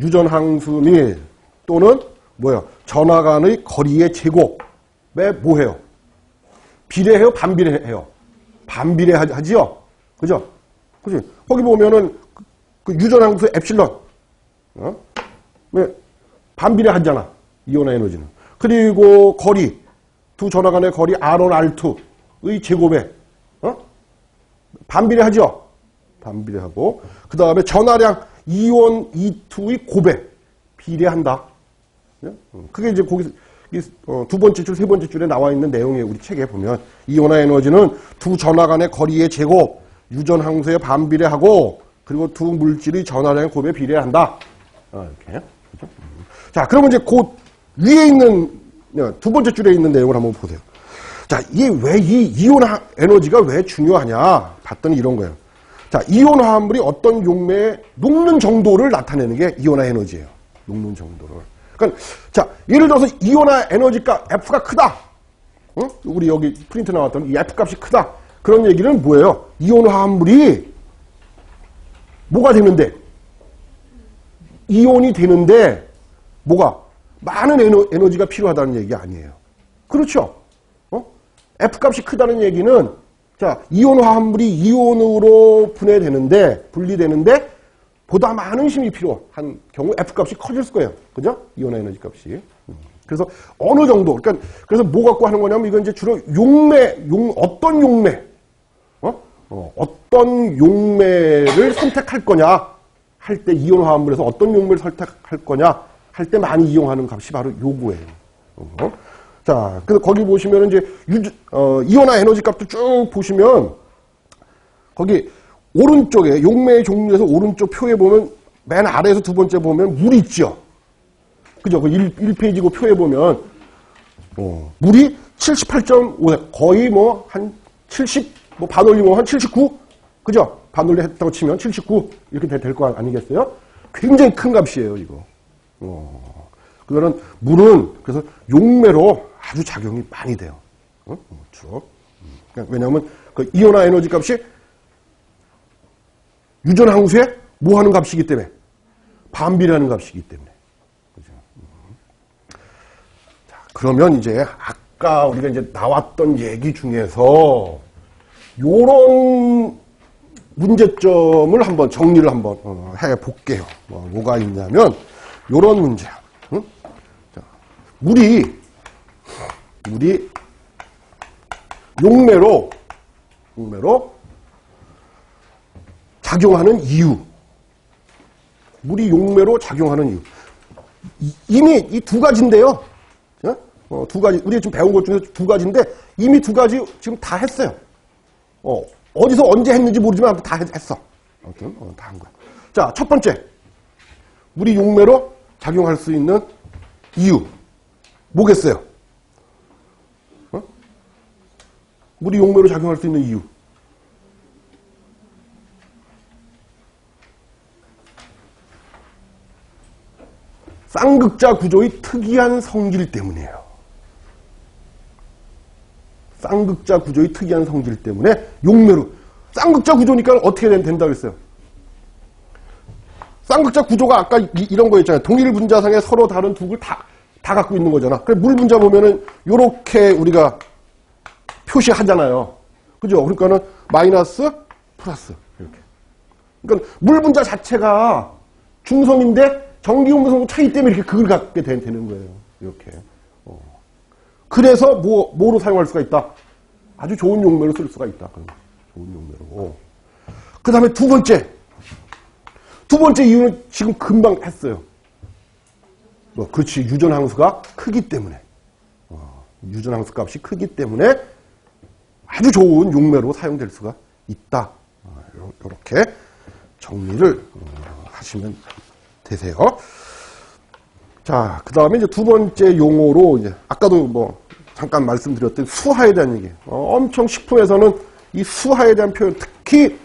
Speaker 1: 유전항수 및 또는 뭐예요? 전하 간의 거리의 제곱에 뭐해요? 비례해요? 반비례해요? 반비례하지요? 그죠? 그지? 거기 보면은 그 유전항수 엡실론. 왜? 반비례하잖아. 이온화 에너지는. 그리고 거리. 두 전하 간의 거리 R1, R2의 제곱에 반비례하죠? 반비례하고 그 다음에 전하량 E1, E2의 곱에 비례한다. 그게 이제 거기 두 번째 줄, 세 번째 줄에 나와 있는 내용에 우리 책에 보면 이온화 에너지는 두 전하 간의 거리의 제곱, 유전항수에 반비례하고 그리고 두 물질의 전하량의 곱에 비례한다. 이렇게. 그렇죠? 자, 그러면 이제 그 위에 있는 두 번째 줄에 있는 내용을 한번 보세요. 자, 이게 왜 이 이온화 에너지가 왜 중요하냐? 봤더니 이런 거예요. 자, 이온 화합물이 어떤 용매에 녹는 정도를 나타내는 게 이온화 에너지예요. 녹는 정도를. 그러니까 자, 예를 들어서 이온화 에너지가 F가 크다. 응? 우리 여기 프린트 나왔던 이 F 값이 크다. 그런 얘기는 뭐예요? 이온 화합물이 뭐가 되는데? 이온이 되는데 뭐가? 많은 에너지가 필요하다는 얘기 아니에요. 그렇죠? F값이 크다는 얘기는 자, 이온 화합물이 이온으로 분리되는데 보다 많은 힘이 필요한 경우 F값이 커질 거예요. 그죠? 이온화 에너지 값이. 그래서 어느 정도, 그러니까 그래서 뭐 갖고 하는 거냐면 이건 이제 주로 어떤 용매, 어떤 용매를 선택할 거냐 할 때 이온 화합물에서 어떤 용매를 선택할 거냐 할 때 많이 이용하는 값이 바로 요거예요. 자, 그래서 거기 보시면 이제 이온화 에너지 값도 쭉 보시면 거기 오른쪽에 용매의 종류에서 오른쪽 표에 보면 맨 아래에서 두 번째 보면 물이 있죠. 그죠? 그 1페이지 그 표에 보면 물이 78.5 거의 뭐 한 70, 뭐 반올림하면 한 79? 그죠? 반올림 했다고 치면 79 이렇게 될 거 아니겠어요? 굉장히 큰 값이에요, 이거. 그거는 물은 그래서 용매로 아주 작용이 많이 돼요. 주로. 왜냐하면 그 이온화 에너지 값이 유전항수에 뭐 하는 값이기 때문에 반비례하는 값이기 때문에. 그죠? 자, 그러면 이제 아까 우리가 이제 나왔던 얘기 중에서 요런 문제점을 한번 정리를 한번 해볼게요. 뭐가 있냐면 요런 문제야. 응? 자, 물이 용매로 작용하는 이유. 물이 용매로 작용하는 이유. 이미 이 두 가지인데요. 두 가지. 우리가 지금 배운 것 중에 두 가지인데 이미 두 가지 지금 다 했어요. 어디서 언제 했는지 모르지만 다 했어. 아무튼 다 한 거야. 자, 첫 번째. 물이 용매로 작용할 수 있는 이유. 뭐겠어요? 물이 용매로 작용할 수 있는 이유. 쌍극자 구조의 특이한 성질 때문이에요. 쌍극자 구조의 특이한 성질 때문에 용매로. 쌍극자 구조니까 어떻게 된다고 했어요? 쌍극자 구조가 아까 이런 거 있잖아요. 동일 분자상에 서로 다른 두 글 다 갖고 있는 거잖아. 그래, 물 분자 보면은 요렇게 우리가 표시하잖아요. 그죠? 그러니까는 마이너스, 플러스. 이렇게. 그러니까 물 분자 자체가 중성인데 전기용매성 차이 때문에 이렇게 극을 갖게 되는 거예요. 이렇게. 그래서 뭐로 사용할 수가 있다? 아주 좋은 용매로 쓸 수가 있다. 좋은 용매로. 그 다음에 두 번째 이유는 지금 금방 했어요. 그렇지. 유전항수가 크기 때문에. 유전항수 값이 크기 때문에 아주 좋은 용매로 사용될 수가 있다. 이렇게 정리를 하시면 되세요. 자, 그 다음에 이제 두 번째 용어로 이제 아까도 잠깐 말씀드렸던 수하에 대한 얘기. 엄청 식품에서는 이 수하에 대한 표현, 특히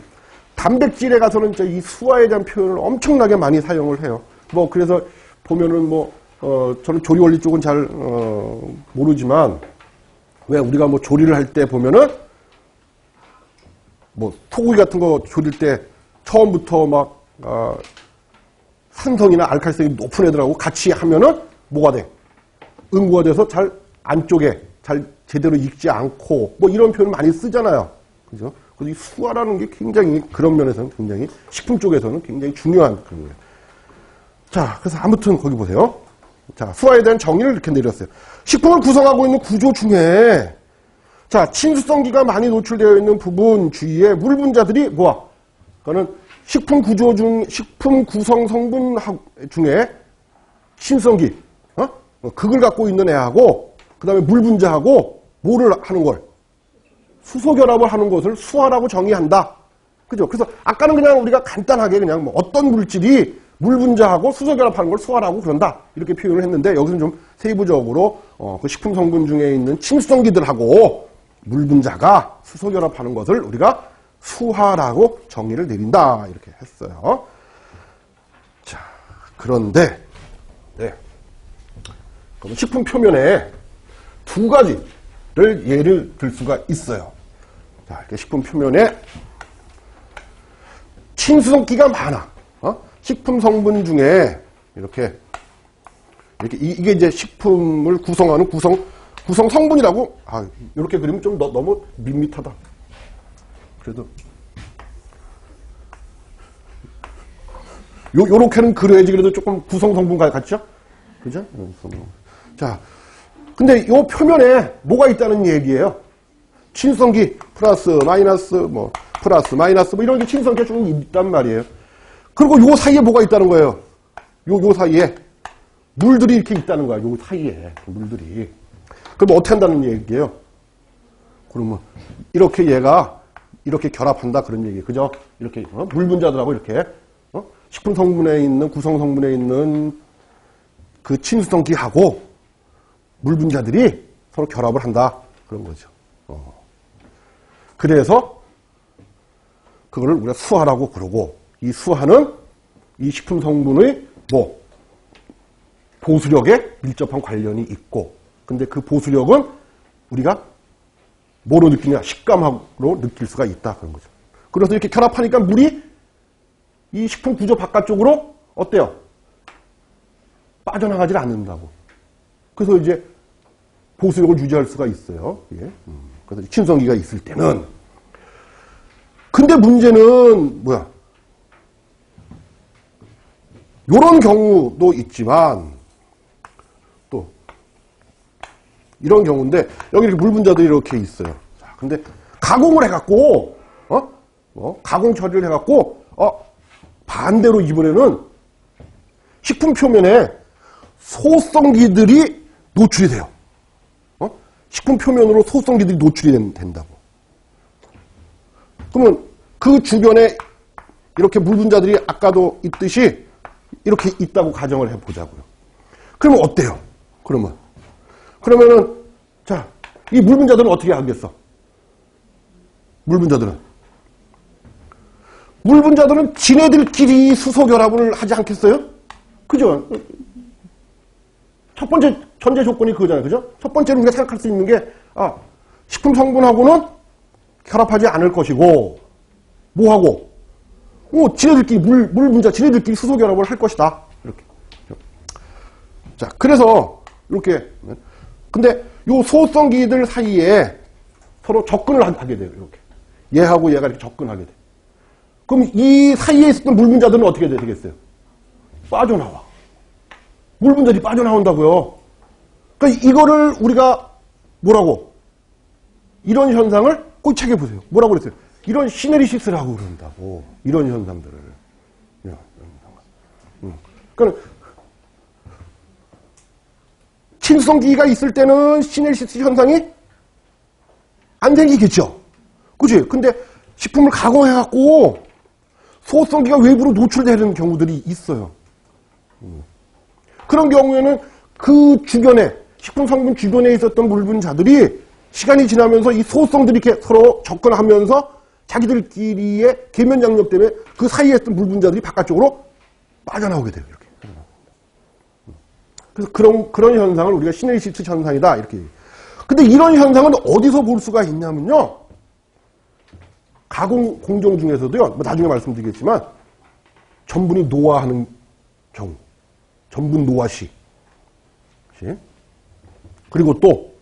Speaker 1: 단백질에 가서는 이제 이 수하에 대한 표현을 엄청나게 많이 사용을 해요. 그래서 보면은 저는 조리 원리 쪽은 잘 모르지만 왜 우리가 조리를 할 때 보면은 소고기 같은 거 조릴 때 처음부터 산성이나 알칼성이 높은 애들하고 같이 하면은 뭐가 돼? 응고가 돼서 잘 안쪽에 잘 제대로 익지 않고 이런 표현 많이 쓰잖아요. 그죠? 그래서 이 수화라는 게 굉장히 그런 면에서는 굉장히 식품 쪽에서는 굉장히 중요한 그런 거예요. 자, 그래서 아무튼 거기 보세요. 자, 수화에 대한 정의를 이렇게 내렸어요. 식품을 구성하고 있는 구조 중에 자, 친수성기가 많이 노출되어 있는 부분 주위에 물 분자들이 그거는 식품 구성 성분 중에 친수성기, 극을 갖고 있는 애하고, 그 다음에 물 분자하고, 뭐를 하는 걸? 수소결합을 하는 것을 수화라고 정의한다. 그죠? 그래서 아까는 그냥 우리가 간단하게 그냥 어떤 물질이 물 분자하고 수소결합하는 걸 수화라고 그런다. 이렇게 표현을 했는데, 여기서는 좀 세부적으로, 그 식품 성분 중에 있는 친수성기들하고 물 분자가 수소결합하는 것을 우리가 수화라고 정의를 내린다. 이렇게 했어요. 자, 그런데, 네. 그럼 식품 표면에 두 가지를 예를 들 수가 있어요. 자, 이렇게 식품 표면에 친수성기가 많아. 식품 성분 중에 이렇게 이게 이제 식품을 구성하는 구성 성분이라고, 이렇게 그리면 좀 너무 밋밋하다. 그래도 요렇게는 그려야지. 그래도 조금 구성 성분 같죠? 그죠? 자, 근데 요 표면에 뭐가 있다는 얘기예요? 친수성기 플러스 마이너스 플러스 마이너스 이런 게 친수성기가 좀 있단 말이에요. 그리고 요 사이에 뭐가 있다는 거예요? 요 사이에 물들이 이렇게 있다는 거야. 요 사이에 물들이. 그럼 어떻게 한다는 얘기예요? 그러면 이렇게 얘가 이렇게 결합한다 그런 얘기예요. 그죠? 이렇게 물 분자들하고 이렇게 식품 성분에 있는 구성 성분에 있는 그 친수성기하고 물 분자들이 서로 결합을 한다 그런 거죠. 그래서 그거를 우리가 수화라고 그러고, 이 수화는 이 식품 성분의 보수력에 밀접한 관련이 있고, 근데 그 보수력은 우리가 뭐로 느끼냐? 식감으로 느낄 수가 있다 그런 거죠. 그래서 이렇게 결합하니까 물이 이 식품 구조 바깥쪽으로 어때요? 빠져나가질 않는다고. 그래서 이제 보수력을 유지할 수가 있어요. 예. 그래서 친수성기가 있을 때는. 근데 문제는 뭐야? 요런 경우도 있지만 또 이런 경우인데 여기 이렇게 물 분자들이 이렇게 있어요. 자, 근데 가공을 해갖고 가공 처리를 해갖고 반대로 이번에는 식품 표면에 소성기들이 노출이 돼요. 식품 표면으로 소성기들이 노출이 된다고. 그러면 그 주변에 이렇게 물 분자들이 아까도 있듯이 이렇게 있다고 가정을 해보자고요. 그러면 어때요? 그러면은 자, 이 물 분자들은 어떻게 하겠어? 물 분자들은 지네들끼리 수소 결합을 하지 않겠어요? 그죠? 첫 번째 전제 조건이 그거잖아요. 그죠? 첫 번째로 우리가 생각할 수 있는 게, 식품 성분하고는 결합하지 않을 것이고, 뭐하고? 지네들끼리, 물 분자, 지네들끼리 수소 결합을 할 것이다. 이렇게. 자, 그래서, 이렇게. 근데, 요 소성기들 사이에 서로 접근을 하게 돼요. 이렇게. 얘하고 얘가 이렇게 접근하게 돼. 그럼 이 사이에 있었던 물 분자들은 어떻게 되겠어요? 빠져나와. 물 분자들이 빠져나온다고요. 그러니까 이거를 우리가 뭐라고? 이런 현상을 꼭 책해보세요. 뭐라고 그랬어요? 이런 시네리시스라고 그런다고. 이런 현상들을. 그러니까 친성기가 있을 때는 시네리시스 현상이 안 생기겠죠. 그치? 근데 식품을 가공해갖고 소성기가 외부로 노출되는 경우들이 있어요. 그런 경우에는 그 주변에, 식품 성분 주변에 있었던 물 분자들이 시간이 지나면서 이 소성들이 이렇게 서로 접근하면서 자기들끼리의 계면 장력 때문에 그 사이에 있던 물 분자들이 바깥쪽으로 빠져나오게 돼요. 이렇게. 그래서 그런 현상을 우리가 시네리시스 현상이다. 이렇게. 근데 이런 현상은 어디서 볼 수가 있냐면요. 가공 공정 중에서도요. 뭐 나중에 말씀드리겠지만 전분이 노화하는 경우. 전분 노화 시. 그리고 또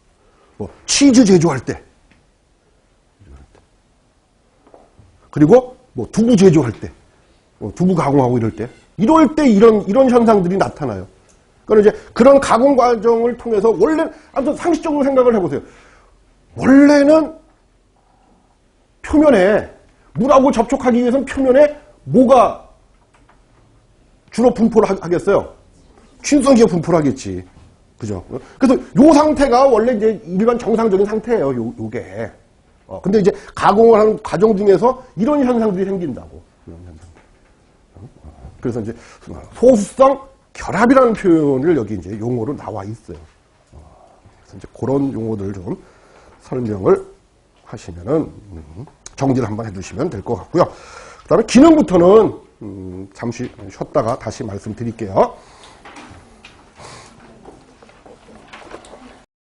Speaker 1: 뭐 치즈 제조할 때. 그리고 뭐 두부 제조할 때. 두부 가공하고 이럴 때. 이럴 때 이런 현상들이 나타나요. 그러니까 이제 그런 가공 과정을 통해서 원래 아무튼 상식적으로 생각을 해보세요. 원래는 표면에 물하고 접촉하기 위해서는 표면에 뭐가 주로 분포를 하겠어요? 친성기가 분포를 하겠지. 그죠? 그래서 요 상태가 원래 이제 일반 정상적인 상태예요. 요게. 근데 이제 가공을 하는 과정 중에서 이런 현상들이 생긴다고. 이런 현상들. 그래서 이제 소수성 결합이라는 표현을 여기 이제 용어로 나와 있어요. 그래서 이제 그런 용어들을 좀 설명을 하시면은, 정리를 한번 해두시면 될 것 같고요. 그 다음에 기능부터는, 잠시 쉬었다가 다시 말씀드릴게요.